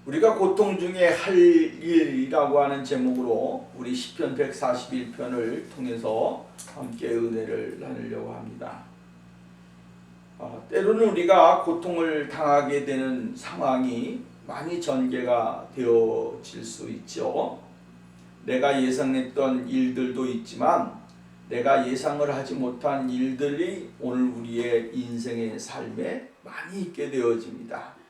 우리가 고통 중에 할 일이라고 하는 제목으로 우리 시편 141편을 통해서 함께 은혜를 나누려고 합니다. 때로는 우리가 고통을 당하게 되는 상황이 많이 전개가 되어질 수 있죠. 내가 예상했던 일들도 있지만 내가 예상을 하지 못한 일들이 오늘 우리의 인생의 삶에 많이 있게 되어집니다.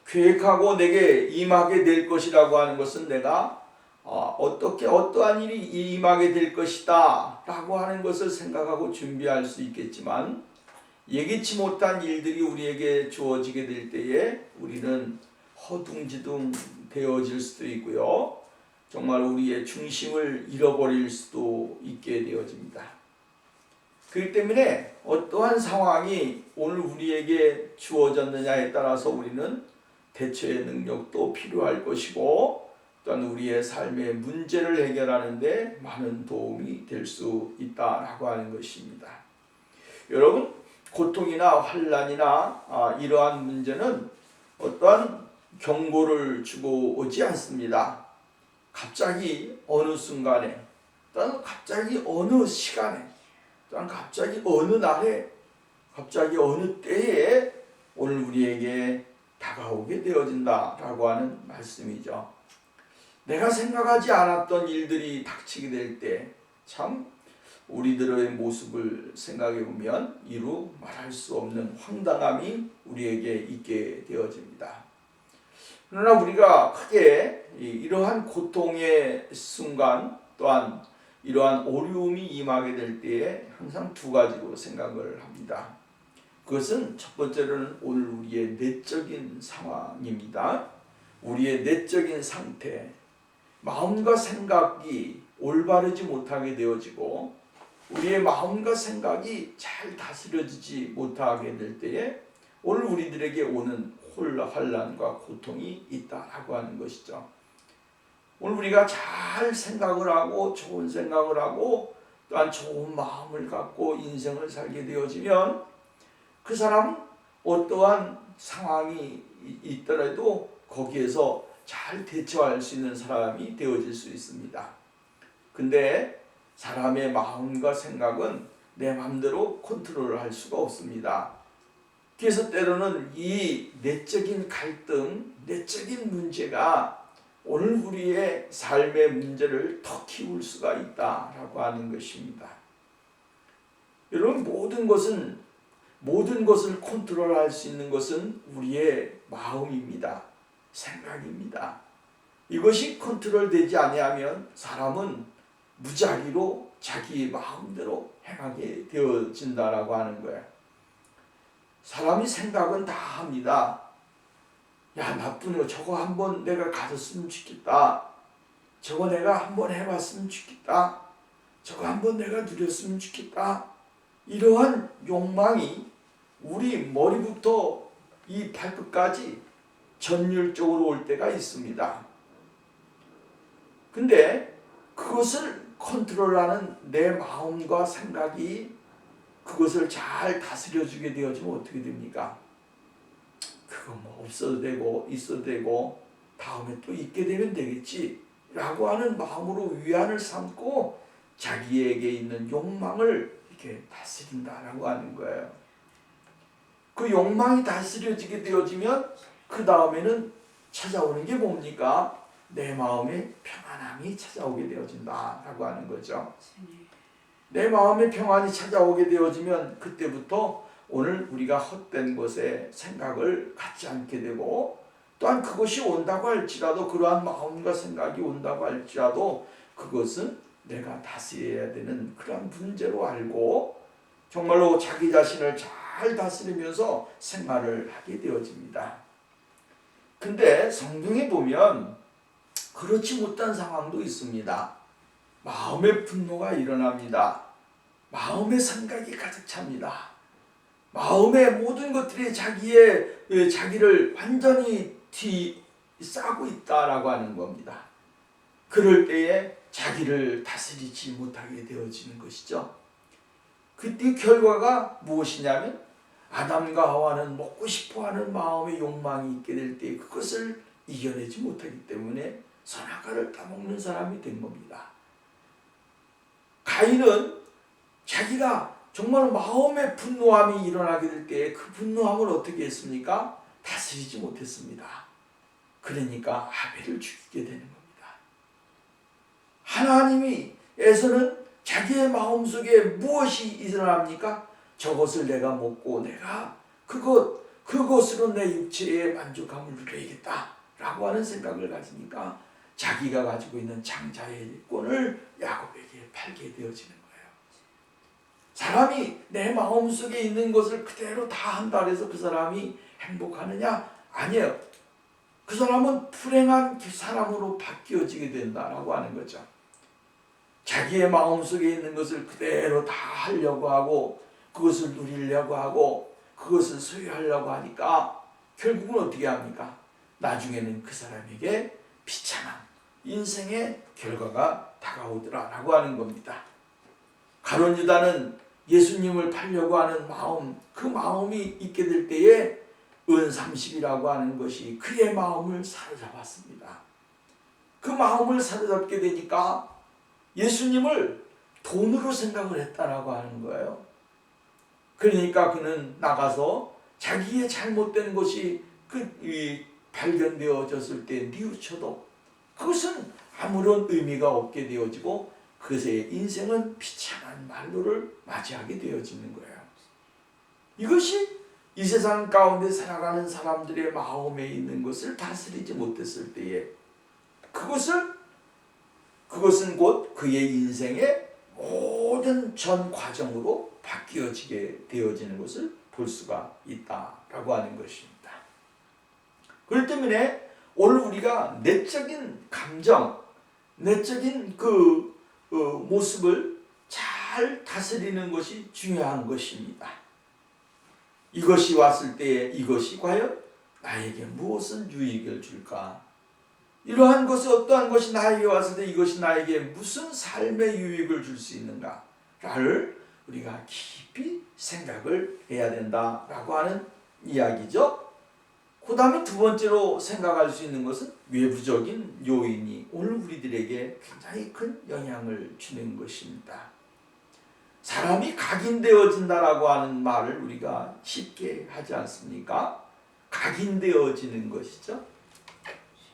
계획하고 내게 임하게 될 것이라고 하는 것은 내가 어떠한 일이 임하게 될 것이다 라고 하는 것을 생각하고 준비할 수 있겠지만, 예기치 못한 일들이 우리에게 주어지게 될 때에 우리는 허둥지둥 되어질 수도 있고요, 정말 우리의 중심을 잃어버릴 수도 있게 되어집니다. 그렇기 때문에 어떠한 상황이 오늘 우리에게 주어졌느냐에 따라서 우리는 대처의 능력도 필요할 것이고, 또한 우리의 삶의 문제를 해결하는 데 많은 도움이 될 수 있다라고 하는 것입니다. 여러분, 고통이나 환난이나 이러한 문제는 어떠한 경고를 주고 오지 않습니다. 갑자기 어느 순간에, 또한 갑자기 어느 시간에, 또한 갑자기 어느 날에, 갑자기 어느 때에 오늘 우리에게 다가오게 되어진다라고 하는 말씀이죠. 내가 생각하지 않았던 일들이 닥치게 될 때 참 우리들의 모습을 생각해 보면 이루 말할 수 없는 황당함이 우리에게 있게 되어집니다. 그러나 우리가 크게 이러한 고통의 순간, 또한 이러한 어려움이 임하게 될 때에 항상 두 가지로 생각을 합니다. 그것은 첫 번째로는 오늘 우리의 내적인 상황입니다. 우리의 내적인 상태, 마음과 생각이 올바르지 못하게 되어지고 우리의 마음과 생각이 잘 다스려지지 못하게 될 때에 오늘 우리들에게 오는 환난과 고통이 있다라고 하는 것이죠. 오늘 우리가 잘 생각을 하고 좋은 생각을 하고 또한 좋은 마음을 갖고 인생을 살게 되어지면 그 사람은 어떠한 상황이 있더라도 거기에서 잘 대처할 수 있는 사람이 되어질 수 있습니다. 근데 사람의 마음과 생각은 내 마음대로 컨트롤을 할 수가 없습니다. 그래서 때로는 이 내적인 갈등, 내적인 문제가 오늘 우리의 삶의 문제를 더 키울 수가 있다라고 하는 것입니다. 여러분, 모든 것을 컨트롤할 수 있는 것은 우리의 마음입니다. 생각입니다. 이것이 컨트롤되지 아니하면 사람은 무작위로 자기 마음대로 행하게 되어진다라고 하는 거예요. 사람이 생각은 다 합니다. 야, 나쁜 거 저거 한번 내가 가졌으면 좋겠다. 저거 내가 한번 해봤으면 좋겠다. 저거 한번 내가 누렸으면 좋겠다. 이러한 욕망이 우리 머리부터 이 발끝까지 전율적으로 올 때가 있습니다. 근데 그것을 컨트롤하는 내 마음과 생각이 그것을 잘 다스려주게 되어지면 어떻게 됩니까? 그거 뭐 없어도 되고 있어도 되고 다음에 또 있게 되면 되겠지 라고 하는 마음으로 위안을 삼고 자기에게 있는 욕망을 이렇게 다스린다라고 하는 거예요. 그 욕망이 다스려지게 되어지면 그 다음에는 찾아오는 게 뭡니까? 내 마음에 평안함이 찾아오게 되어진다라고 하는 거죠. 내 마음에 평안이 찾아오게 되어지면 그때부터 오늘 우리가 헛된 것에 생각을 갖지 않게 되고, 또한 그것이 온다고 할지라도, 그러한 마음과 생각이 온다고 할지라도 그것은 내가 다스려야 되는 그런 문제로 알고 정말로 자기 자신을 잘 다스리면서 생활을 하게 되어집니다. 근데 성경에 보면 그렇지 못한 상황도 있습니다. 마음의 분노가 일어납니다. 마음의 생각이 가득 찹니다. 마음의 모든 것들이 자기를 완전히 뒤싸고 있다라고 하는 겁니다. 그럴 때에 자기를 다스리지 못하게 되어지는 것이죠. 그때 결과가 무엇이냐면 아담과 하와는 먹고 싶어하는 마음의 욕망이 있게 될 때 그것을 이겨내지 못하기 때문에 선악과를 따먹는 사람이 된 겁니다. 가인은 자기가 정말 마음의 분노함이 일어나게 될 때 그 분노함을 어떻게 했습니까? 다스리지 못했습니다. 그러니까 아벨을 죽이게 되는 겁니다. 하나님께서는 자기의 마음속에 무엇이 일어납니까? 저것을 내가 먹고 내가 그것으로 내 육체의 만족함을 누려야겠다 라고 하는 생각을 가지니까 자기가 가지고 있는 장자의 일꾼을 야곱에게 팔게 되어지는 거예요. 사람이 내 마음속에 있는 것을 그대로 다 한다 해서 그 사람이 행복하느냐? 아니에요. 그 사람은 불행한 사람으로 바뀌어지게 된다라고 하는 거죠. 자기의 마음속에 있는 것을 그대로 다 하려고 하고 그것을 누리려고 하고 그것을 소유하려고 하니까 결국은 어떻게 합니까? 나중에는 그 사람에게 비참한 인생의 결과가 다가오더라라고 하는 겁니다. 가룟 유다는 예수님을 팔려고 하는 마음, 그 마음이 있게 될 때에 은30이라고 하는 것이 그의 마음을 사로잡았습니다. 그 마음을 사로잡게 되니까 예수님을 돈으로 생각을 했다라고 하는 거예요. 그러니까 그는 나가서 자기의 잘못된 것이 발견되어졌을 때 뉘우쳐도 그것은 아무런 의미가 없게 되어지고 그것의 인생은 비참한 말로를 맞이하게 되어지는 거예요. 이것이 이 세상 가운데 살아가는 사람들의 마음에 있는 것을 다스리지 못했을 때에 그것은 곧 그의 인생의 모든 전 과정으로 바뀌어지게 되어지는 것을 볼 수가 있다라고 하는 것입니다. 그렇기 때문에 오늘 우리가 내적인 감정, 내적인 모습을 잘 다스리는 것이 중요한 것입니다. 이것이 왔을 때에 이것이 과연 나에게 무엇을 유익을 줄까? 이러한 것이 어떠한 것이 나에게 왔을 때 이것이 나에게 무슨 삶의 유익을 줄 수 있는가를 우리가 깊이 생각을 해야 된다라고 하는 이야기죠. 그 다음에 두 번째로 생각할 수 있는 것은 외부적인 요인이 오늘 우리들에게 굉장히 큰 영향을 주는 것입니다. 사람이 각인되어진다라고 하는 말을 우리가 쉽게 하지 않습니까? 각인되어지는 것이죠.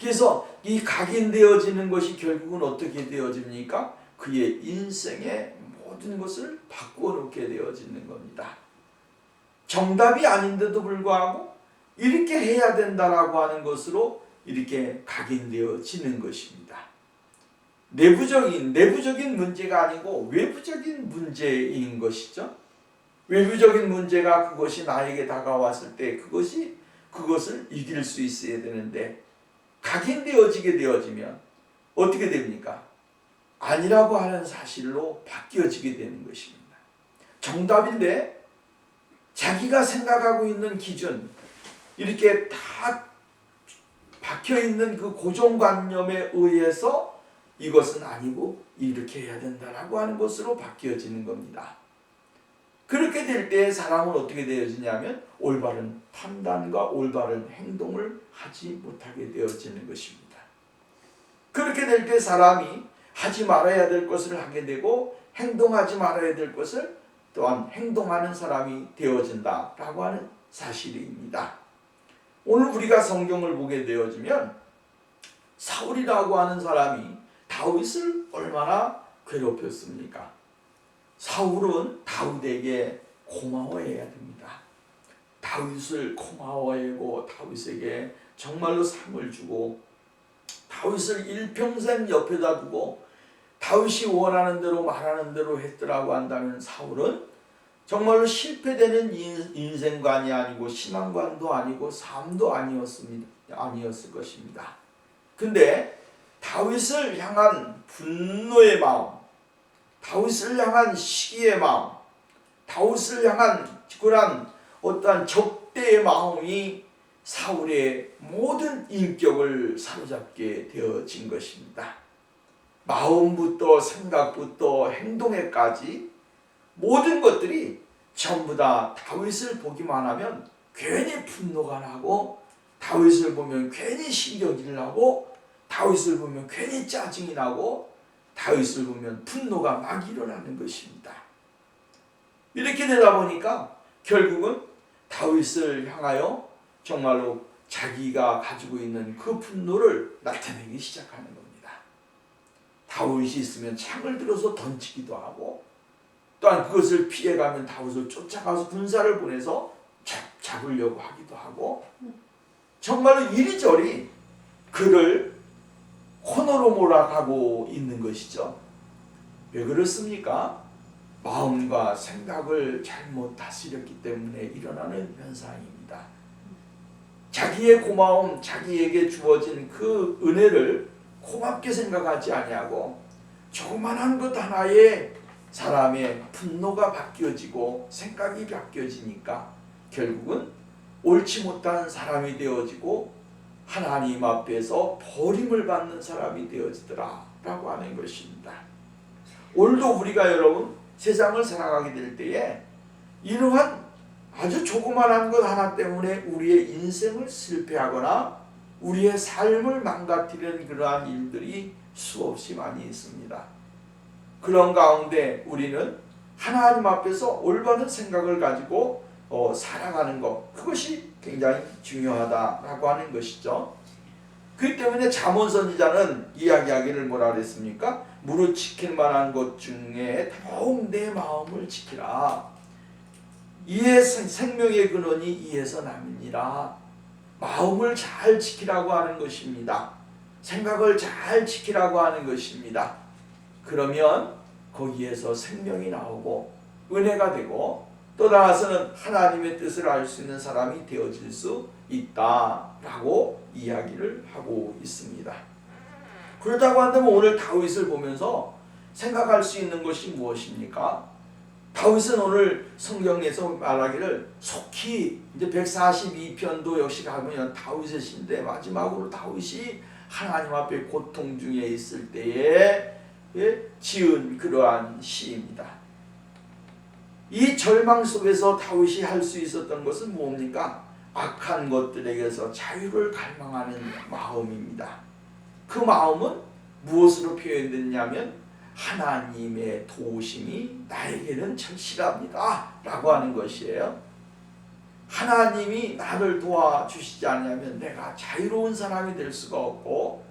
그래서 이 각인되어지는 것이 결국은 어떻게 되어집니까? 그의 인생의 모든 것을 바꾸어 놓게 되어지는 겁니다. 정답이 아닌데도 불구하고 이렇게 해야 된다라고 하는 것으로 이렇게 각인되어지는 것입니다. 내부적인 문제가 아니고 외부적인 문제인 것이죠. 외부적인 문제가 그것이 나에게 다가왔을 때 그것을 이길 수 있어야 되는데 각인되어지게 되어지면 어떻게 됩니까? 아니라고 하는 사실로 바뀌어지게 되는 것입니다. 정답인데 자기가 생각하고 있는 기준 이렇게 다 박혀있는 그 고정관념에 의해서 이것은 아니고 이렇게 해야 된다라고 하는 것으로 바뀌어지는 겁니다. 그렇게 될 때 사람은 어떻게 되어지냐면 올바른 판단과 올바른 행동을 하지 못하게 되어지는 것입니다. 그렇게 될 때 사람이 하지 말아야 될 것을 하게 되고 행동하지 말아야 될 것을 또한 행동하는 사람이 되어진다라고 하는 사실입니다. 오늘 우리가 성경을 보게 되어지면 사울이라고 하는 사람이 다윗을 얼마나 괴롭혔습니까? 사울은 다윗에게 고마워해야 됩니다. 다윗을 고마워하고 다윗에게 정말로 상을 주고 다윗을 일평생 옆에다 두고 다윗이 원하는 대로 말하는 대로 했더라고 한다면 사울은 정말로 실패되는 인생관이 아니고 신앙관도 아니고 삶도 아니었을 것입니다. 근데 다윗을 향한 분노의 마음, 다윗을 향한 시기의 마음, 다윗을 향한 그런 어떠한 적대의 마음이 사울의 모든 인격을 사로잡게 되어진 것입니다. 마음부터 생각부터 행동에까지 모든 것들이 전부 다 다윗을 보기만 하면 괜히 분노가 나고, 다윗을 보면 괜히 신경질 나고, 다윗을 보면 괜히 짜증이 나고, 다윗을 보면 분노가 막 일어나는 것입니다. 이렇게 되다 보니까 결국은 다윗을 향하여 정말로 자기가 가지고 있는 그 분노를 나타내기 시작하는 겁니다. 다윗이 있으면 창을 들어서 던지기도 하고, 또한 그것을 피해가면 다윗을 쫓아가서 군사를 보내서 잡으려고 하기도 하고, 정말로 이리저리 그를 코너로 몰아가고 있는 것이죠. 왜 그렇습니까? 마음과 생각을 잘못 다스렸기 때문에 일어나는 현상입니다. 자기의 고마움, 자기에게 주어진 그 은혜를 고맙게 생각하지 아니하고, 조그만한 것 하나에 사람의 분노가 바뀌어지고 생각이 바뀌어지니까 결국은 옳지 못한 사람이 되어지고 하나님 앞에서 버림을 받는 사람이 되어지더라 라고 하는 것입니다. 오늘도 우리가 여러분 세상을 살아가게 될 때에 이러한 아주 조그만한 것 하나 때문에 우리의 인생을 실패하거나 우리의 삶을 망가뜨리는 그러한 일들이 수없이 많이 있습니다. 그런 가운데 우리는 하나님 앞에서 올바른 생각을 가지고 살아가는 것, 그것이 굉장히 중요하다라고 하는 것이죠. 그렇기 때문에 잠언 선지자는 이야기하기를 뭐라 그랬습니까? 무릇 지킬 만한 것 중에 더욱 내 마음을 지키라. 이에 생명의 근원이 이에서 남이니라. 마음을 잘 지키라고 하는 것입니다. 생각을 잘 지키라고 하는 것입니다. 그러면 거기에서 생명이 나오고 은혜가 되고, 또 나아가서는 하나님의 뜻을 알 수 있는 사람이 되어질 수 있다라고 이야기를 하고 있습니다. 그렇다고 한다면 오늘 다윗을 보면서 생각할 수 있는 것이 무엇입니까? 다윗은 오늘 성경에서 말하기를 속히 이제 142편도 역시 가면 다윗의 시인데, 마지막으로 다윗이 하나님 앞에 고통 중에 있을 때에 지은 그러한 시입니다. 이 절망 속에서 다윗이 할 수 있었던 것은 뭡니까? 악한 것들에게서 자유를 갈망하는 마음입니다. 그 마음은 무엇으로 표현됐냐면 하나님의 도우심이 나에게는 절실합니다 라고 하는 것이에요. 하나님이 나를 도와주시지 않으면 내가 자유로운 사람이 될 수가 없고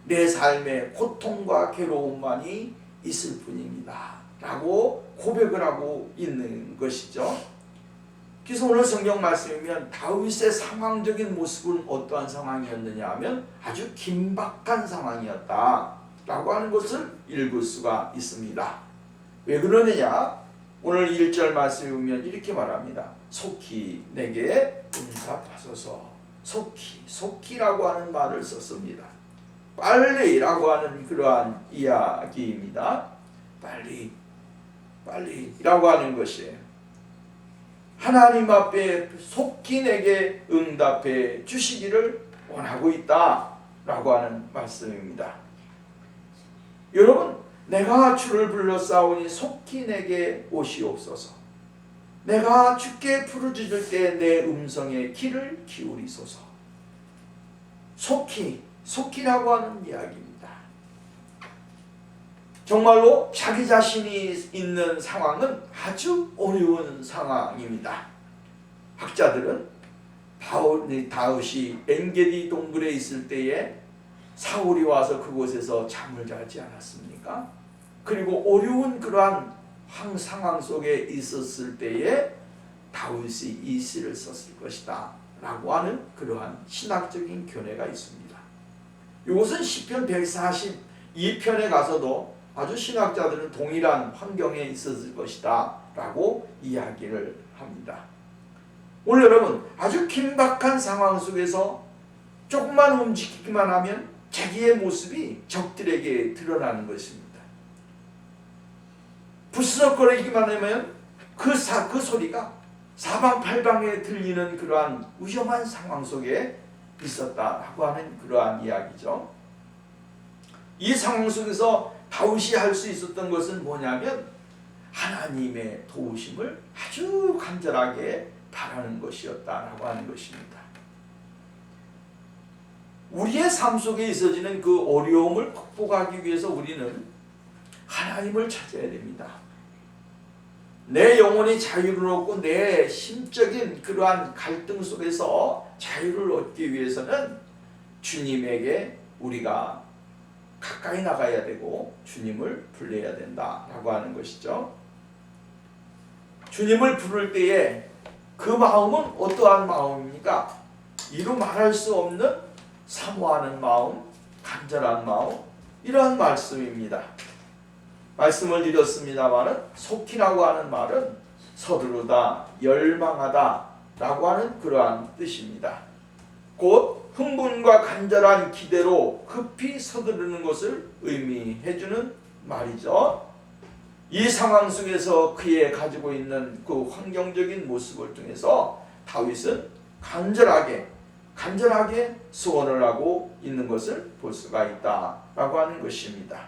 내 삶에 고통과 괴로움만이 있을 뿐입니다 라고 고백을 하고 있는 것이죠. 그래서 오늘 성경 말씀이면 다윗의 상황적인 모습은 어떠한 상황이었느냐 하면 아주 긴박한 상황이었다 라고 하는 것을 읽을 수가 있습니다. 왜 그러느냐? 오늘 1절 말씀에 보면 이렇게 말합니다. 속히 내게 응답하소서. 속히라고 하는 말을 썼습니다. 빨리라고 하는 그러한 이야기입니다. 빨리라고 하는 것이에요. 하나님 앞에 속히 내게 응답해 주시기를 원하고 있다라고 하는 말씀입니다. 여러분, 내가 주를 불렀사오니 속히 내게 오시옵소서. 내가 주께 부르짖을 때 내 음성에 귀를 기울이소서. 속히라고 하는 이야기입니다. 정말로 자기 자신이 있는 상황은 아주 어려운 상황입니다. 학자들은 다윗이 엔게디 동굴에 있을 때에 사울이 와서 그곳에서 잠을 자지 않았습니까? 그리고 어려운 그러한 상황 속에 있었을 때에 다윗이 이 시를 썼을 것이다 라고 하는 그러한 신학적인 견해가 있습니다. 이것은 시편 142편에 가서도 아주 신학자들은 동일한 환경에 있었을 것이다 라고 이야기를 합니다. 오늘 여러분, 아주 긴박한 상황 속에서 조금만 움직이기만 하면 자기의 모습이 적들에게 드러나는 것입니다. 부스럭거리기만 하면 그 소리가 사방팔방에 들리는 그러한 위험한 상황 속에 있었다라고 하는 그러한 이야기죠. 이 상황 속에서 다윗이 할 수 있었던 것은 뭐냐면 하나님의 도우심을 아주 간절하게 바라는 것이었다라고 하는 것입니다. 우리의 삶 속에 있어지는 그 어려움을 극복하기 위해서 우리는 하나님을 찾아야 됩니다. 내 영혼이 자유를 얻고 내 심적인 그러한 갈등 속에서 자유를 얻기 위해서는 주님에게 우리가 가까이 나가야 되고 주님을 불러야 된다라고 하는 것이죠. 주님을 부를 때에 그 마음은 어떠한 마음입니까? 이루 말할 수 없는 사모하는 마음, 간절한 마음, 이러한 말씀입니다. 말씀을 드렸습니다마는 속히라고 하는 말은 서두르다, 열망하다 라고 하는 그러한 뜻입니다. 곧 흥분과 간절한 기대로 급히 서두르는 것을 의미해주는 말이죠. 이 상황 속에서 그의 가지고 있는 그 환경적인 모습을 통해서 다윗은 간절하게 소원을 하고 있는 것을 볼 수가 있다라고 하는 것입니다.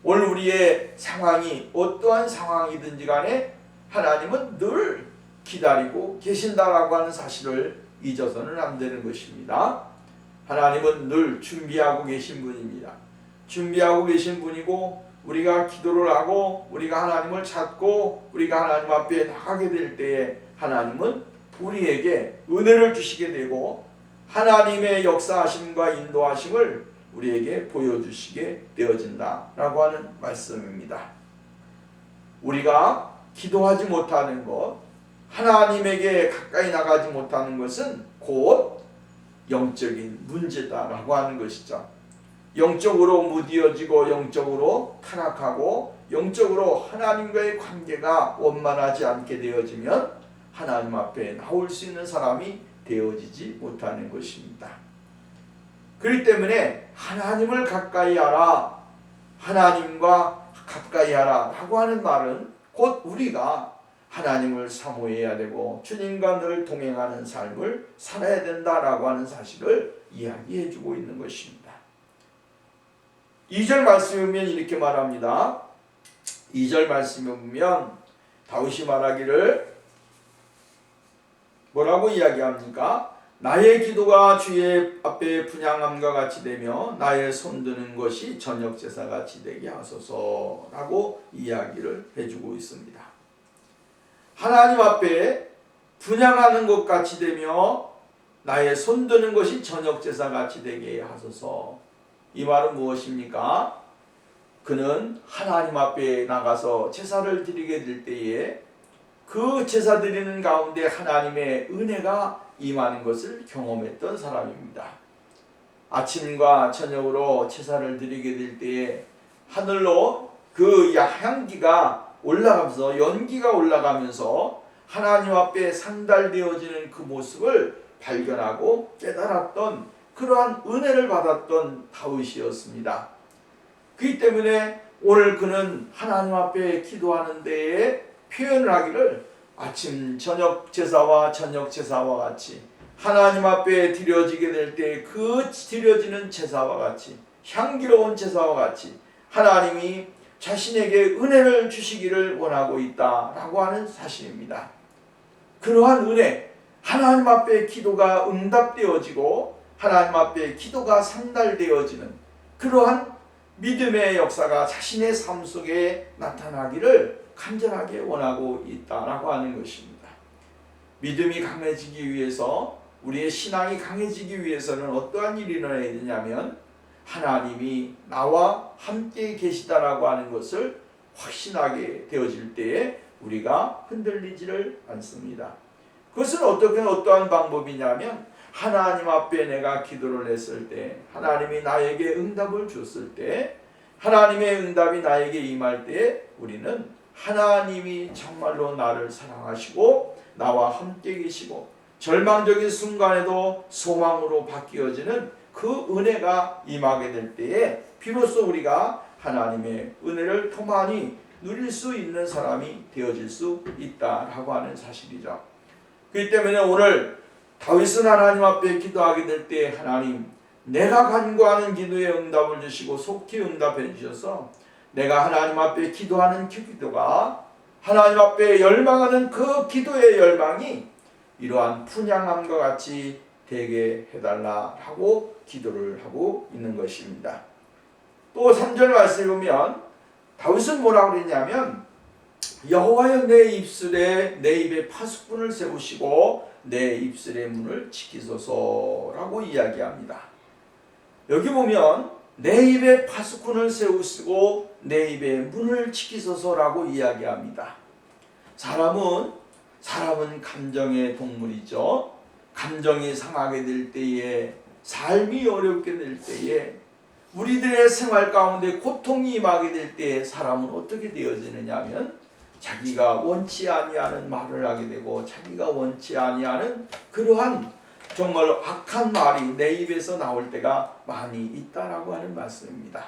오늘 우리의 상황이 어떠한 상황이든지 간에 하나님은 늘 기다리고 계신다라고 하는 사실을 잊어서는 안 되는 것입니다. 하나님은 늘 준비하고 계신 분입니다. 준비하고 계신 분이고 우리가 기도를 하고 우리가 하나님을 찾고 우리가 하나님 앞에 나가게 될 때에 하나님은 우리에게 은혜를 주시게 되고 하나님의 역사하심과 인도하심을 우리에게 보여주시게 되어진다라고 하는 말씀입니다. 우리가 기도하지 못하는 것, 하나님에게 가까이 나가지 못하는 것은 곧 영적인 문제다라고 하는 것이죠. 영적으로 무디어지고 영적으로 타락하고 영적으로 하나님과의 관계가 원만하지 않게 되어지면 하나님 앞에 나올 수 있는 사람이 되어지지 못하는 것입니다. 그렇기 때문에 하나님을 가까이 하라, 하나님과 가까이 하라 라고 하는 말은 곧 우리가 하나님을 사모해야 되고 주님과 늘 동행하는 삶을 살아야 된다라고 하는 사실을 이야기해 주고 있는 것입니다. 2절 말씀에 보면 이렇게 말합니다. 2절 말씀에 보면 다윗이 말하기를 뭐라고 이야기합니까? 나의 기도가 주의 앞에 분향함과 같이 되며 나의 손드는 것이 저녁 제사같이 되게 하소서라고 이야기를 해주고 있습니다. 하나님 앞에 분향하는 것 같이 되며 나의 손드는 것이 저녁 제사같이 되게 하소서. 이 말은 무엇입니까? 그는 하나님 앞에 나가서 제사를 드리게 될 때에 그 제사 드리는 가운데 하나님의 은혜가 임하는 것을 경험했던 사람입니다. 아침과 저녁으로 제사를 드리게 될 때에 하늘로 그 향기가 올라가면서 연기가 올라가면서 하나님 앞에 상달되어지는 그 모습을 발견하고 깨달았던 그러한 은혜를 받았던 다윗이었습니다. 그렇기 때문에 오늘 그는 하나님 앞에 기도하는 데에 표현을 하기를 아침 저녁 제사와 저녁 제사와 같이 하나님 앞에 드려지게 될 때 그 드려지는 제사와 같이 향기로운 제사와 같이 하나님이 자신에게 은혜를 주시기를 원하고 있다라고 하는 사실입니다. 그러한 은혜, 하나님 앞에 기도가 응답되어지고 하나님 앞에 기도가 상달되어지는 그러한 믿음의 역사가 자신의 삶 속에 나타나기를 간절하게 원하고 있다라고 하는 것입니다. 믿음이 강해지기 위해서 우리의 신앙이 강해지기 위해서는 어떠한 일이 일어나야 되냐면 하나님이 나와 함께 계시다라고 하는 것을 확신하게 되어질 때에 우리가 흔들리지를 않습니다. 그것은 어떠한 방법이냐면 하나님 앞에 내가 기도를 했을 때 하나님이 나에게 응답을 줬을 때 하나님의 응답이 나에게 임할 때 우리는 하나님이 정말로 나를 사랑하시고 나와 함께 계시고 절망적인 순간에도 소망으로 바뀌어지는 그 은혜가 임하게 될 때에 비로소 우리가 하나님의 은혜를 더 많이 누릴 수 있는 사람이 되어질 수 있다라고 하는 사실이죠. 그렇기 때문에 오늘 다윗은 하나님 앞에 기도하게 될 때 하나님 내가 간구하는 기도에 응답을 주시고 속히 응답해 주셔서 내가 하나님 앞에 기도하는 그 기도가 하나님 앞에 열망하는 그 기도의 열망이 이러한 분향함과 같이 되게 해달라 하고 기도를 하고 있는 것입니다. 또 3절 말씀을 보면 다윗은 뭐라고 그랬냐면 여호와여 내 입술에 내 입에 파수꾼을 세우시고 내 입술의 문을 지키소서라고 이야기합니다. 여기 보면 내 입에 파수꾼을 세우시고 내 입에 문을 지키소서라고 이야기합니다. 사람은 감정의 동물이죠. 감정이 상하게 될 때에, 삶이 어렵게 될 때에, 우리들의 생활 가운데 고통이 임하게 될 때에 사람은 어떻게 되어지느냐 하면 자기가 원치 아니하는 말을 하게 되고 자기가 원치 아니하는 그러한 정말 악한 말이 내 입에서 나올 때가 많이 있다라고 하는 말씀입니다.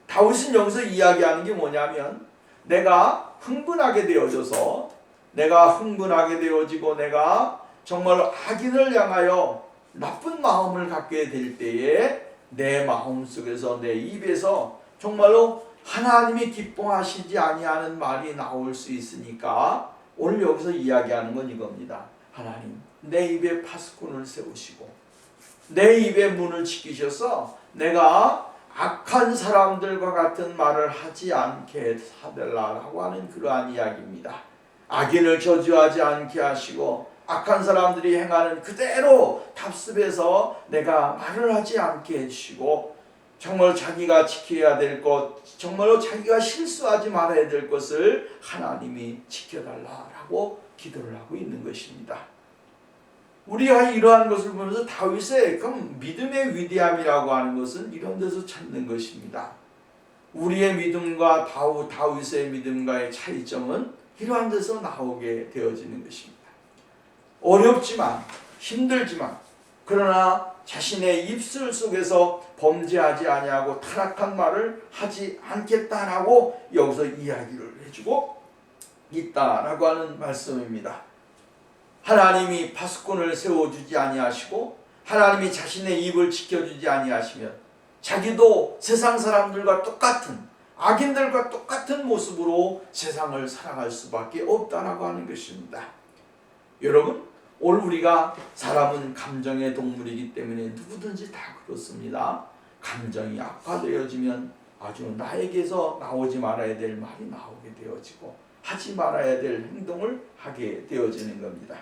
다윗은 여기서 이야기하는 게 뭐냐면 내가 흥분하게 되어져서 내가 흥분하게 되어지고 내가 정말 악인을 향하여 나쁜 마음을 갖게 될 때에 내 마음속에서 내 입에서 정말로 하나님이 기뻐하시지 아니하는 말이 나올 수 있으니까 오늘 여기서 이야기하는 건 이겁니다. 하나님 내 입에 파수꾼을 세우시고 내 입의 문을 지키셔서 내가 악한 사람들과 같은 말을 하지 않게 하달라고 하는 그러한 이야기입니다. 악인을 저주하지 않게 하시고 악한 사람들이 행하는 그대로 답습해서 내가 말을 하지 않게 해주시고 정말 자기가 지켜야 될 것, 정말로 자기가 실수하지 말아야 될 것을 하나님이 지켜달라고 기도를 하고 있는 것입니다. 우리가 이러한 것을 보면서 다윗의 그 믿음의 위대함이라고 하는 것은 이런 데서 찾는 것입니다. 우리의 믿음과 다윗의 믿음과의 차이점은 이러한 데서 나오게 되어지는 것입니다. 어렵지만 힘들지만 그러나 자신의 입술 속에서 범죄하지 아니하고 타락한 말을 하지 않겠다라고 여기서 이야기를 해주고 있다라고 하는 말씀입니다. 하나님이 파수꾼을 세워주지 아니하시고 하나님이 자신의 입을 지켜주지 아니하시면 자기도 세상 사람들과 똑같은 악인들과 똑같은 모습으로 세상을 살아갈 수밖에 없다라고 하는 것입니다. 여러분 오늘 우리가 사람은 감정의 동물이기 때문에 누구든지 다 그렇습니다. 감정이 악화되어지면 아주 나에게서 나오지 말아야 될 말이 나오게 되어지고 하지 말아야 될 행동을 하게 되어지는 겁니다.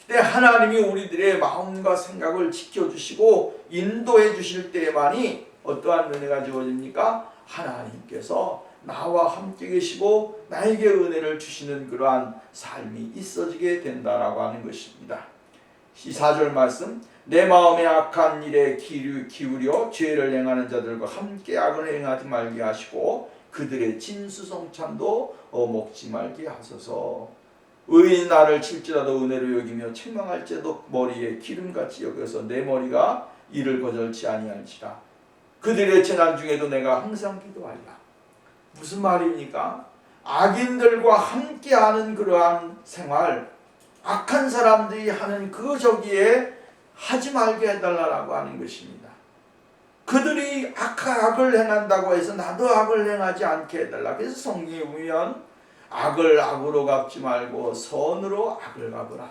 그때 하나님이 우리들의 마음과 생각을 지켜주시고 인도해 주실 때만이 어떠한 은혜가 주어집니까? 하나님께서 나와 함께 계시고 나에게 은혜를 주시는 그러한 삶이 있어지게 된다라고 하는 것입니다. 4절 말씀 내 마음에 악한 일에 기울여 죄를 행하는 자들과 함께 악을 행하지 말게 하시고 그들의 진수성찬도 먹지 말게 하소서. 의인 나를 칠지라도 은혜로 여기며 책망할지라도 머리에 기름같이 여겨서 내 머리가 이를 거절치 아니할지라. 그들의 재난 중에도 내가 항상 기도하리라. 무슨 말입니까? 악인들과 함께하는 그러한 생활, 악한 사람들이 하는 그 저기에 하지 말게 해달라고 하는 것입니다. 그들이 악을 행한다고 해서 나도 악을 행하지 않게 해달라. 그래서 성경에 보면 악을 악으로 갚지 말고 선으로 악을 갚으라.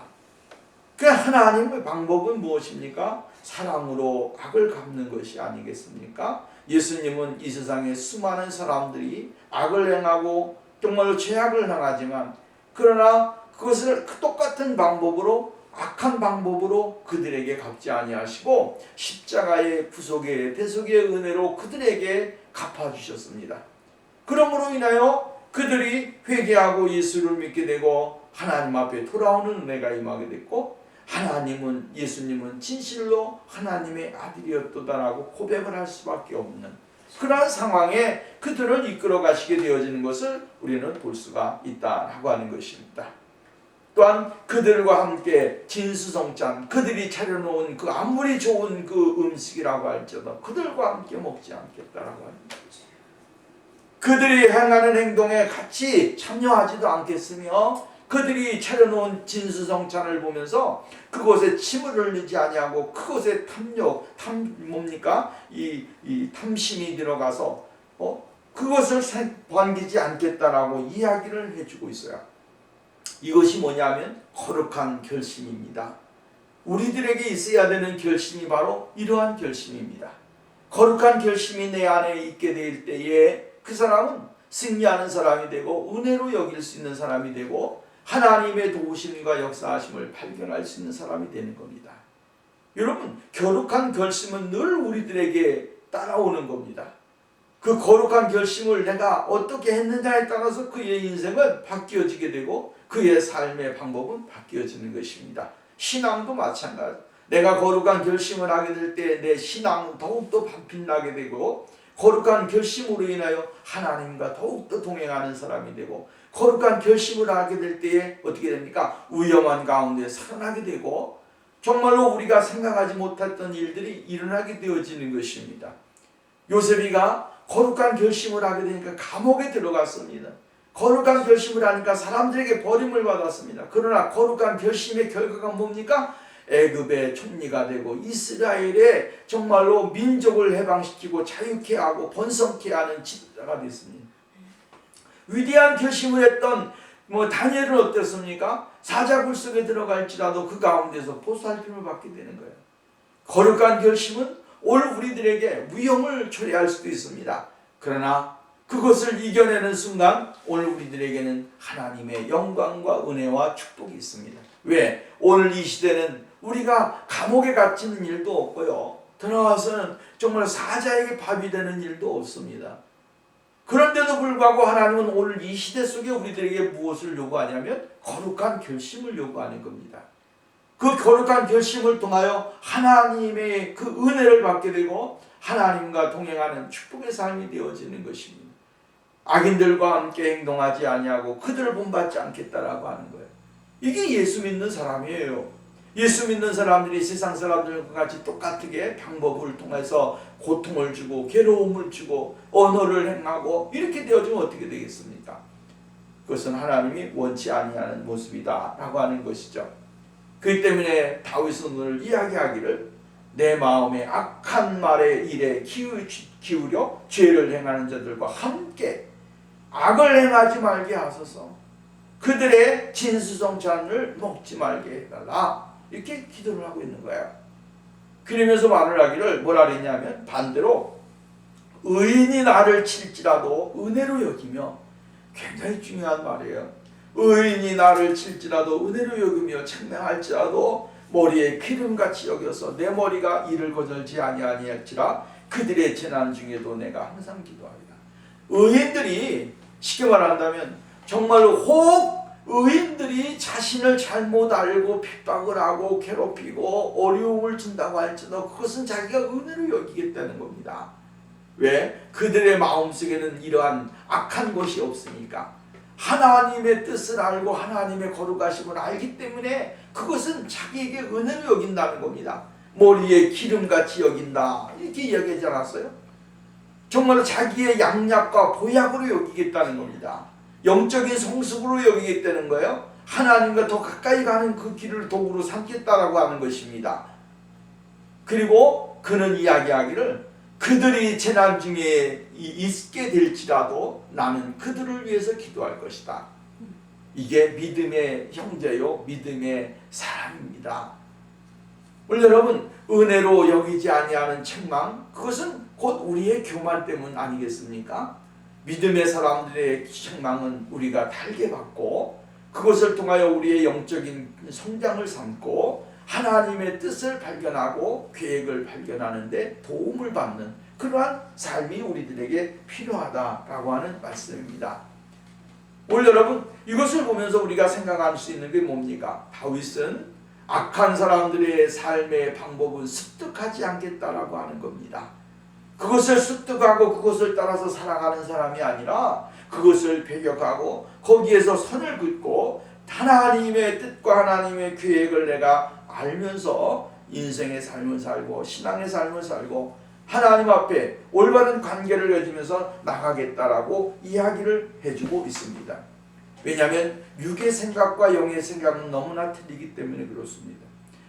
그 하나님의 방법은 무엇입니까? 사랑으로 악을 갚는 것이 아니겠습니까? 예수님은 이 세상에 수많은 사람들이 악을 행하고 정말로 죄악을 행하지만 그러나 그것을 똑같은 방법으로 악한 방법으로 그들에게 갚지 아니하시고 십자가의 구속의 대속의 은혜로 그들에게 갚아주셨습니다. 그러므로 인하여 그들이 회개하고 예수를 믿게 되고 하나님 앞에 돌아오는 은혜가 임하게 됐고 예수님은 진실로 하나님의 아들이었도다라고 고백을 할 수밖에 없는 그러한 상황에 그들을 이끌어 가시게 되어지는 것을 우리는 볼 수가 있다라고 하는 것입니다. 또한 그들과 함께 진수성찬, 그들이 차려놓은 그 아무리 좋은 그 음식이라고 할지라도 그들과 함께 먹지 않겠다라고 하는 거죠. 그들이 행하는 행동에 같이 참여하지도 않겠으며 그들이 차려놓은 진수성찬을 보면서 그곳에 침을 흘리지 아니하고 그곳에 탐심이 들어가서 그것을 반기지 않겠다라고 이야기를 해주고 있어요. 이것이 뭐냐면 거룩한 결심입니다. 우리들에게 있어야 되는 결심이 바로 이러한 결심입니다. 거룩한 결심이 내 안에 있게 될 때에 그 사람은 승리하는 사람이 되고 은혜로 여길 수 있는 사람이 되고 하나님의 도우심과 역사하심을 발견할 수 있는 사람이 되는 겁니다. 여러분, 거룩한 결심은 늘 우리들에게 따라오는 겁니다. 그 거룩한 결심을 내가 어떻게 했느냐에 따라서 그의 인생은 바뀌어지게 되고 그의 삶의 방법은 바뀌어지는 것입니다. 신앙도 마찬가지. 내가 거룩한 결심을 하게 될 때 내 신앙은 더욱더 빛나게 되고 거룩한 결심으로 인하여 하나님과 더욱더 동행하는 사람이 되고 거룩한 결심을 하게 될 때에 어떻게 됩니까? 위험한 가운데 살아나게 되고 정말로 우리가 생각하지 못했던 일들이 일어나게 되어지는 것입니다. 요셉이가 거룩한 결심을 하게 되니까 감옥에 들어갔습니다. 거룩한 결심을 하니까 사람들에게 버림을 받았습니다. 그러나 거룩한 결심의 결과가 뭡니까? 애굽의 총리가 되고 이스라엘의 정말로 민족을 해방시키고 자유케 하고 번성케 하는 지도자가 됐습니다. 위대한 결심을 했던 다니엘은 어땠습니까? 사자굴 속에 들어갈지라도 그 가운데서 보살핌을 받게 되는 거예요. 거룩한 결심은 오늘 우리들에게 위험을 초래할 수도 있습니다. 그러나 그것을 이겨내는 순간 오늘 우리들에게는 하나님의 영광과 은혜와 축복이 있습니다. 왜? 오늘 이 시대는 우리가 감옥에 갇히는 일도 없고요. 들어와서는 정말 사자에게 밥이 되는 일도 없습니다. 그런데도 불구하고 하나님은 오늘 이 시대 속에 우리들에게 무엇을 요구하냐면 거룩한 결심을 요구하는 겁니다. 그 거룩한 결심을 통하여 하나님의 그 은혜를 받게 되고 하나님과 동행하는 축복의 삶이 되어지는 것입니다. 악인들과 함께 행동하지 아니하고 그들을 본받지 않겠다라고 하는 거예요. 이게 예수 믿는 사람이에요. 예수 믿는 사람들이 세상 사람들과 같이 똑같게 방법을 통해서 고통을 주고 괴로움을 주고 언어를 행하고 이렇게 되어지면 어떻게 되겠습니까? 그것은 하나님이 원치 아니하는 모습이다 라고 하는 것이죠. 그렇기 때문에 다윗은 오늘 이야기하기를 내 마음에 악한 말에 일에 기울여 죄를 행하는 자들과 함께 악을 행하지 말게 하소서. 그들의 진수성찬을 먹지 말게 해달라. 이렇게 기도를 하고 있는 거예요. 그러면서 말을 하기를 뭐라 그랬냐면 반대로 의인이 나를 칠지라도 은혜로 여기며, 굉장히 중요한 말이에요. 의인이 나를 칠지라도 은혜로 여기며 책망할지라도 머리에 기름같이 여겨서 내 머리가 이를 거절지 아니할지라 그들의 재난 중에도 내가 항상 기도하리라. 의인들이 쉽게 말한다면 정말로 혹 의인들이 자신을 잘못 알고 핍박을 하고 괴롭히고 어려움을 준다고 할지라도 그것은 자기가 은혜로 여기겠다는 겁니다. 왜? 그들의 마음속에는 이러한 악한 것이 없으니까 하나님의 뜻을 알고 하나님의 거룩하심을 알기 때문에 그것은 자기에게 은혜로 여긴다는 겁니다. 머리에 기름같이 여긴다 이렇게 이야기하지 않았어요? 정말로 자기의 양약과 보약으로 여기겠다는 겁니다. 영적인 성숙으로 여기겠다는 거예요. 하나님과 더 가까이 가는 그 길을 도구로 삼겠다라고 하는 것입니다. 그리고 그는 이야기하기를 그들이 재난 중에 있게 될지라도 나는 그들을 위해서 기도할 것이다. 이게 믿음의 형제요 믿음의 사람입니다. 오늘 여러분, 은혜로 여기지 아니하는 책망, 그것은 곧 우리의 교만 때문 아니겠습니까? 믿음의 사람들의 책망은 우리가 달게 받고 그것을 통하여 우리의 영적인 성장을 삼고 하나님의 뜻을 발견하고 계획을 발견하는데 도움을 받는 그러한 삶이 우리들에게 필요하다라고 하는 말씀입니다. 오늘 여러분, 이것을 보면서 우리가 생각할 수 있는 게 뭡니까? 다윗은 악한 사람들의 삶의 방법은 습득하지 않겠다라고 하는 겁니다. 그것을 습득하고 그것을 따라서 살아가는 사람이 아니라 그것을 배격하고 거기에서 선을 긋고 하나님의 뜻과 하나님의 계획을 내가 알면서 인생의 삶을 살고 신앙의 삶을 살고 하나님 앞에 올바른 관계를 맺으면서 나가겠다라고 이야기를 해주고 있습니다. 왜냐하면 육의 생각과 영의 생각은 너무나 틀리기 때문에 그렇습니다.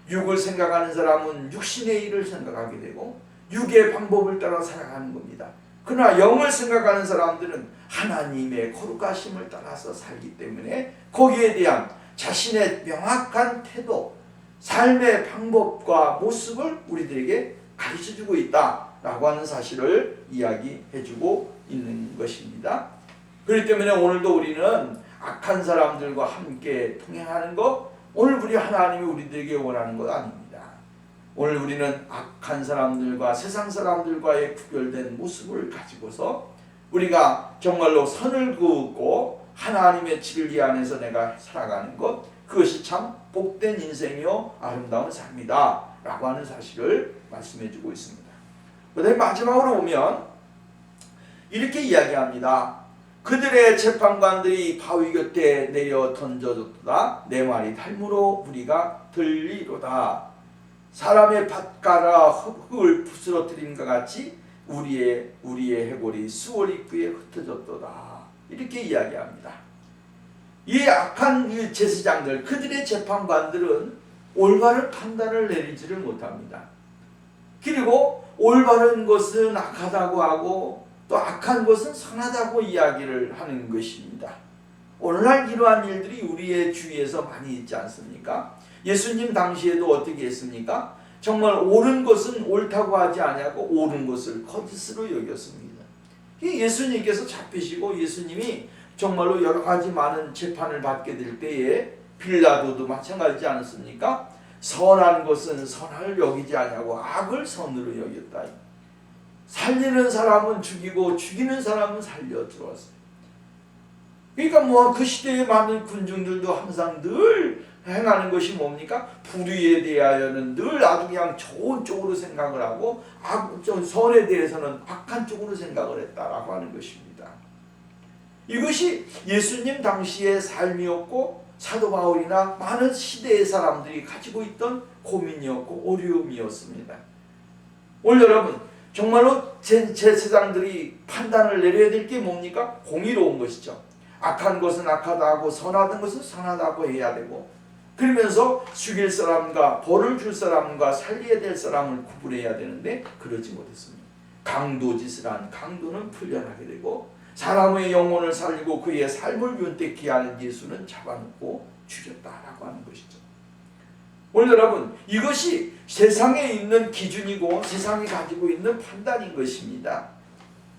육을 생각하는 사람은 육신의 일을 생각하게 되고 육의 방법을 따라 살아가는 겁니다. 그러나 영을 생각하는 사람들은 하나님의 거룩하심을 따라서 살기 때문에 거기에 대한 자신의 명확한 태도, 삶의 방법과 모습을 우리들에게 가르쳐주고 있다라고 하는 사실을 이야기해주고 있는 것입니다. 그렇기 때문에 오늘도 우리는 악한 사람들과 함께 동행하는 것, 오늘 우리 하나님이 우리들에게 원하는 것 아닙니다. 오늘 우리는 악한 사람들과 세상 사람들과의 구별된 모습을 가지고서 우리가 정말로 선을 그었고 하나님의 진리 안에서 내가 살아가는 것, 그것이 참 복된 인생이요 아름다운 삶이다 라고 하는 사실을 말씀해 주고 있습니다. 그다음에 마지막으로 보면 이렇게 이야기합니다. 그들의 재판관들이 바위 곁에 내려 던져졌도다. 내 말이 닮으로 우리가 들리로다. 사람의 밭가라 흙을 부스러뜨림과 같이 우리의 해골이 수월 입구에 흩어졌도다. 이렇게 이야기합니다. 이 악한 제사장들, 그들의 재판관들은 올바른 판단을 내리지를 못합니다. 그리고 올바른 것은 악하다고 하고 또 악한 것은 선하다고 이야기를 하는 것입니다. 오늘날 이러한 일들이 우리의 주위에서 많이 있지 않습니까? 예수님 당시에도 어떻게 했습니까? 정말 옳은 것은 옳다고 하지 아니하고 옳은 것을 거짓으로 여겼습니다. 예수님께서 잡히시고 예수님이 정말로 여러 가지 많은 재판을 받게 될 때에 빌라도도 마찬가지지 않았습니까? 선한 것은 선을 여기지 아니하고 악을 선으로 여겼다. 살리는 사람은 죽이고 죽이는 사람은 살려 들어왔어요. 그러니까 그 시대에 많은 군중들도 항상 늘 행하는 것이 뭡니까? 불의에 대하여는 늘 아주 그냥 좋은 쪽으로 생각을 하고 선에 대해서는 악한 쪽으로 생각을 했다라고 하는 것입니다. 이것이 예수님 당시의 삶이었고 사도 바울이나 많은 시대의 사람들이 가지고 있던 고민이었고 어려움이었습니다. 오늘 여러분 정말로 제사장들이 판단을 내려야 될 게 뭡니까? 공의로운 것이죠. 악한 것은 악하다 하고 선하던 것은 선하다고 해야 되고, 그러면서 죽일 사람과 벌을 줄 사람과 살려야 될 사람을 구분해야 되는데 그러지 못했습니다. 강도짓을 한 강도는 풀려나게 되고 사람의 영혼을 살리고 그의 삶을 윤택케 하는 예수는 잡아놓고 죽였다라고 하는 것이죠. 오늘 여러분 이것이 세상에 있는 기준이고 세상이 가지고 있는 판단인 것입니다.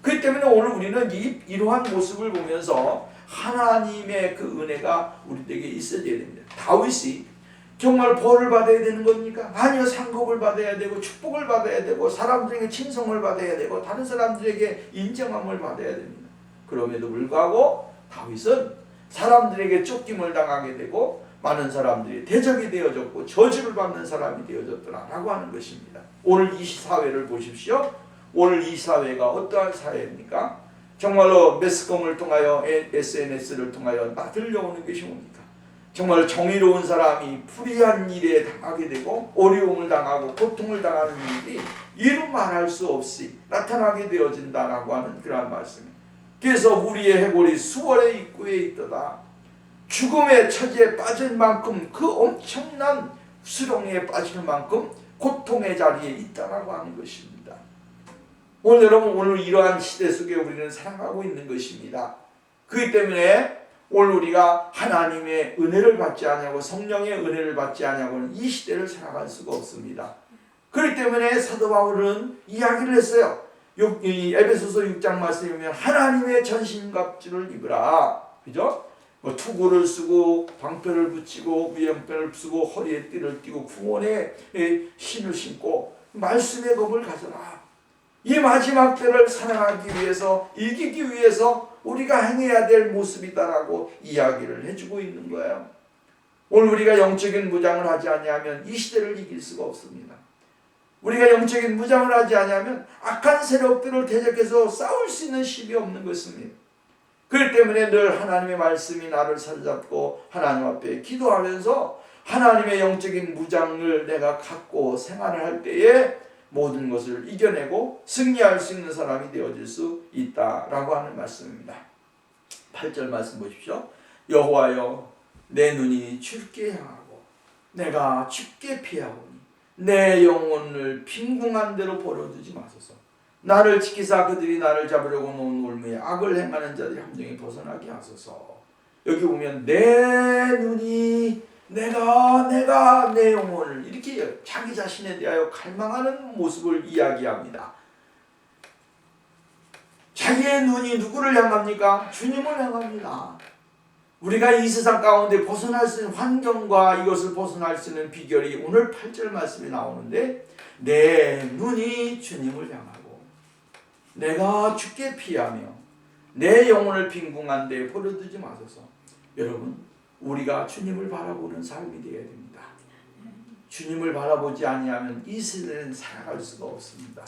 그렇기 때문에 오늘 우리는 이러한 모습을 보면서 하나님의 그 은혜가 우리에게 있어야 됩니다. 다윗이 정말 벌을 받아야 되는 겁니까? 아니요, 상급을 받아야 되고 축복을 받아야 되고 사람들에게 칭송을 받아야 되고 다른 사람들에게 인정함을 받아야 됩니다. 그럼에도 불구하고 다윗은 사람들에게 쫓김을 당하게 되고 많은 사람들이 대적이 되어졌고 저주를 받는 사람이 되어졌더라라고 하는 것입니다. 오늘 이 사회를 보십시오. 오늘 이 사회가 어떠한 사회입니까? 정말로 매스컴을 통하여 SNS를 통하여 들려오는 것이 뭡니까? 정말 정의로운 사람이 불의한 일에 당하게 되고 어려움을 당하고 고통을 당하는 일이 이루 말할 수 없이 나타나게 되어진다라고 하는 그러한 말씀입니다. 그래서 우리의 해골이 수월의 입구에 있도다. 죽음의 처지에 빠질 만큼 그 엄청난 수렁에 빠질 만큼 고통의 자리에 있다라고 하는 것입니다. 오늘 여러분 오늘 이러한 시대 속에 우리는 살아가고 있는 것입니다. 그렇기 때문에 오늘 우리가 하나님의 은혜를 받지 않냐고 성령의 은혜를 받지 않냐고는 이 시대를 살아갈 수가 없습니다. 그렇기 때문에 사도 바울은 이야기를 했어요. 에베소서 6장 말씀에 보면 하나님의 전신갑주를 입으라. 그죠? 투구를 쓰고 방패를 붙이고 위험패를 쓰고 허리에 띠를 띠고 구원의 신을 신고 말씀의 검을 가져라. 이 마지막 때를 살아가기 위해서 이기기 위해서 우리가 행해야 될 모습이다라고 이야기를 해주고 있는 거예요. 오늘 우리가 영적인 무장을 하지 아니하면 이 시대를 이길 수가 없습니다. 우리가 영적인 무장을 하지 아니하면 악한 세력들을 대적해서 싸울 수 있는 힘이 없는 것입니다. 그렇기 때문에 늘 하나님의 말씀이 나를 사로잡고 하나님 앞에 기도하면서 하나님의 영적인 무장을 내가 갖고 생활을 할 때에 모든 것을 이겨내고 승리할 수 있는 사람이 되어질 수 있다라고 하는 말씀입니다. 8절 말씀 보십시오. 여호와여 내 눈이 주께 향하고 내가 주께 피하오니 내 영혼을 빈궁한 대로 버려두지 마소서. 나를 지키사 그들이 나를 잡으려고 놓은 올무에 악을 행하는 자들이 함정에 벗어나게 하소서. 여기 보면 내 눈이 내가 내 영혼을 이렇게 자기 자신에 대하여 갈망하는 모습을 이야기합니다. 자기의 눈이 누구를 향합니까? 주님을 향합니다. 우리가 이 세상 가운데 벗어날 수 있는 환경과 이것을 벗어날 수 있는 비결이 오늘 8절 말씀에 나오는데 내 눈이 주님을 향하고 내가 주께 피하며 내 영혼을 빈궁한 데 버려두지 마소서. 여러분, 우리가 주님을 바라보는 삶이 되어야 됩니다. 주님을 바라보지 아니하면 이 세대는 살아갈 수가 없습니다.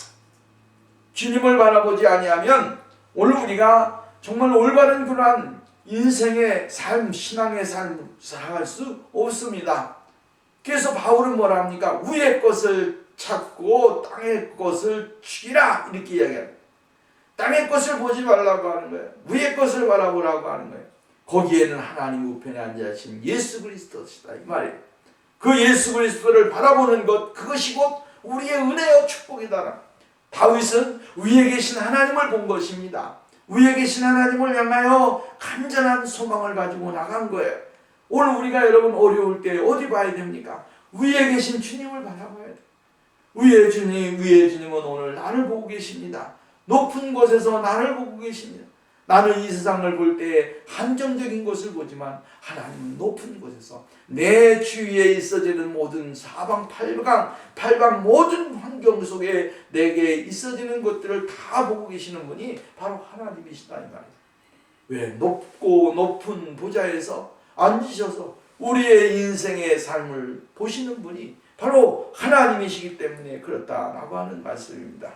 주님을 바라보지 아니하면 오늘 우리가 정말 올바른 그러한 인생의 삶, 신앙의 삶을 살아갈 수 없습니다. 그래서 바울은 뭐라 합니까? 위의 것을 찾고 땅의 것을 죽이라 이렇게 이야기합니다. 땅의 것을 보지 말라고 하는 거예요. 위의 것을 바라보라고 하는 거예요. 거기에는 하나님 우편에 앉으신 예수 그리스도시다 이 말이에요. 그 예수 그리스도를 바라보는 것, 그것이 곧 우리의 은혜요 축복이다. 다윗은 위에 계신 하나님을 본 것입니다. 위에 계신 하나님을 향하여 간절한 소망을 가지고 나간 거예요. 오늘 우리가 여러분 어려울 때 어디 봐야 됩니까? 위에 계신 주님을 바라봐야 돼요. 위에 주님은 오늘 나를 보고 계십니다. 높은 곳에서 나를 보고 계십니다. 나는 이 세상을 볼 때 한정적인 것을 보지만 하나님은 높은 곳에서 내 주위에 있어지는 모든 사방 팔방 모든 환경 속에 내게 있어지는 것들을 다 보고 계시는 분이 바로 하나님이시다 이 말이에요. 왜? 높은 보좌에서 앉으셔서 우리의 인생의 삶을 보시는 분이 바로 하나님이시기 때문에 그렇다라고 하는 말씀입니다.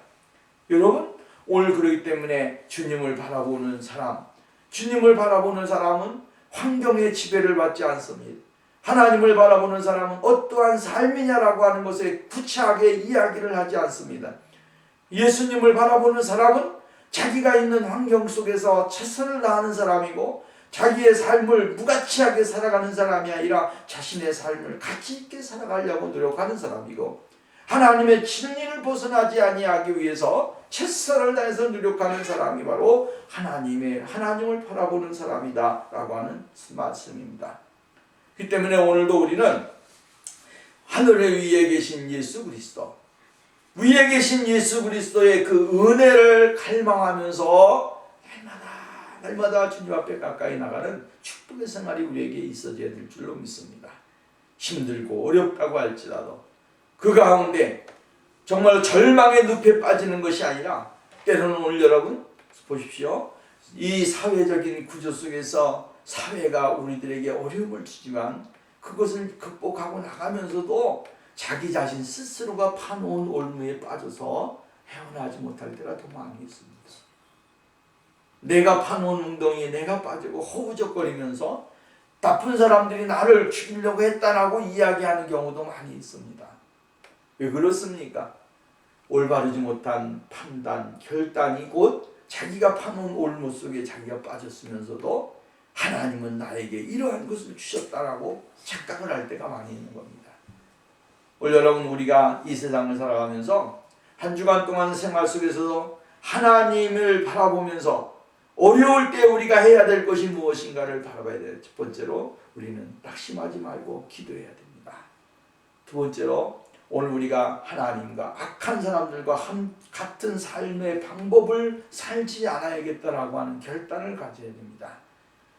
여러분, 오늘 그렇기 때문에 주님을 바라보는 사람은 환경의 지배를 받지 않습니다. 하나님을 바라보는 사람은 어떠한 삶이냐라고 하는 것에 구체하게 이야기를 하지 않습니다. 예수님을 바라보는 사람은 자기가 있는 환경 속에서 최선을 다하는 사람이고 자기의 삶을 무가치하게 살아가는 사람이 아니라 자신의 삶을 가치 있게 살아가려고 노력하는 사람이고 하나님의 진리를 벗어나지 아니하기 위해서 최선을 다해서 노력하는 사람이 바로 하나님을 바라보는 사람이다 라고 하는 말씀입니다. 그렇기 때문에 오늘도 우리는 하늘 위에 계신 예수 그리스도, 위에 계신 예수 그리스도의 그 은혜를 갈망하면서 날마다 주님 앞에 가까이 나가는 축복의 생활이 우리에게 있어져야 될 줄로 믿습니다. 힘들고 어렵다고 할지라도 그 가운데 정말 절망의 늪에 빠지는 것이 아니라 때로는 오늘 여러분 보십시오. 이 사회적인 구조 속에서 사회가 우리들에게 어려움을 주지만 그것을 극복하고 나가면서도 자기 자신 스스로가 파놓은 올무에 빠져서 헤어나지 못할 때가 더 많이 있습니다. 내가 파놓은 웅덩이에 내가 빠지고 허우적거리면서 나쁜 사람들이 나를 죽이려고 했다라고 이야기하는 경우도 많이 있습니다. 왜 그렇습니까? 올바르지 못한 판단, 결단이 곧 자기가 파놓은 올무 속에 자기가 빠졌으면서도 하나님은 나에게 이러한 것을 주셨다라고 착각을 할 때가 많이 있는 겁니다. 오늘 여러분 우리가 이 세상을 살아가면서 한 주간 동안 생활 속에서도 하나님을 바라보면서 어려울 때 우리가 해야 될 것이 무엇인가를 바라봐야 돼요. 첫 번째로 우리는 낙심하지 말고 기도해야 됩니다. 두 번째로 오늘 우리가 하나님과 악한 사람들과 같은 삶의 방법을 살지 않아야겠다라고 하는 결단을 가져야 됩니다.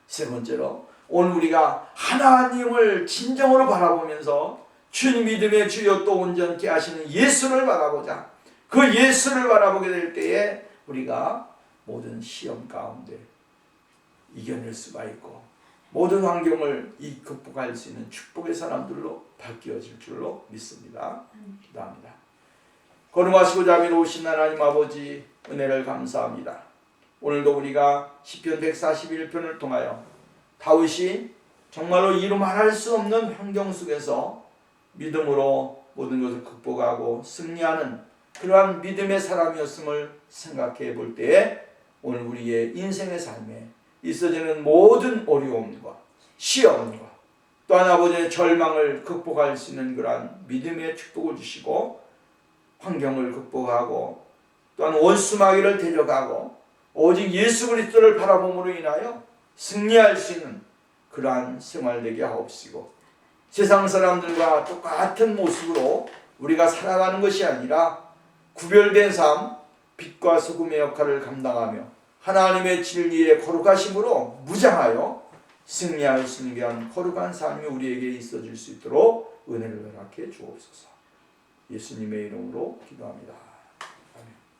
세 번째로 오늘 우리가 하나님을 진정으로 바라보면서 주님 믿음의 주여 또 온전케 하시는 예수를 바라보자. 그 예수를 바라보게 될 때에 우리가 모든 시험 가운데 이겨낼 수가 있고 모든 환경을 극복할 수 있는 축복의 사람들로 바뀌어질 줄로 믿습니다. 기도합니다. 거룩하시고 자비로우신 하나님 아버지 은혜를 감사합니다. 오늘도 우리가 시편 141편을 통하여 다윗이 정말로 이루 말할 수 없는 환경 속에서 믿음으로 모든 것을 극복하고 승리하는 그러한 믿음의 사람이었음을 생각해 볼 때에 오늘 우리의 인생의 삶에 있어지는 모든 어려움과 시험과 또한 아버지의 절망을 극복할 수 있는 그러한 믿음의 축복을 주시고 환경을 극복하고 또한 원수마귀를 데려가고 오직 예수 그리스도를 바라봄으로 인하여 승리할 수 있는 그러한 생활 되게 하옵시고, 세상 사람들과 똑같은 모습으로 우리가 살아가는 것이 아니라 구별된 삶, 빛과 소금의 역할을 감당하며 하나님의 진리의 거룩하심으로 무장하여 승리할 수 있는 그런 거룩한 삶이 우리에게 있어질 수 있도록 은혜를 허락해 주옵소서. 예수님의 이름으로 기도합니다.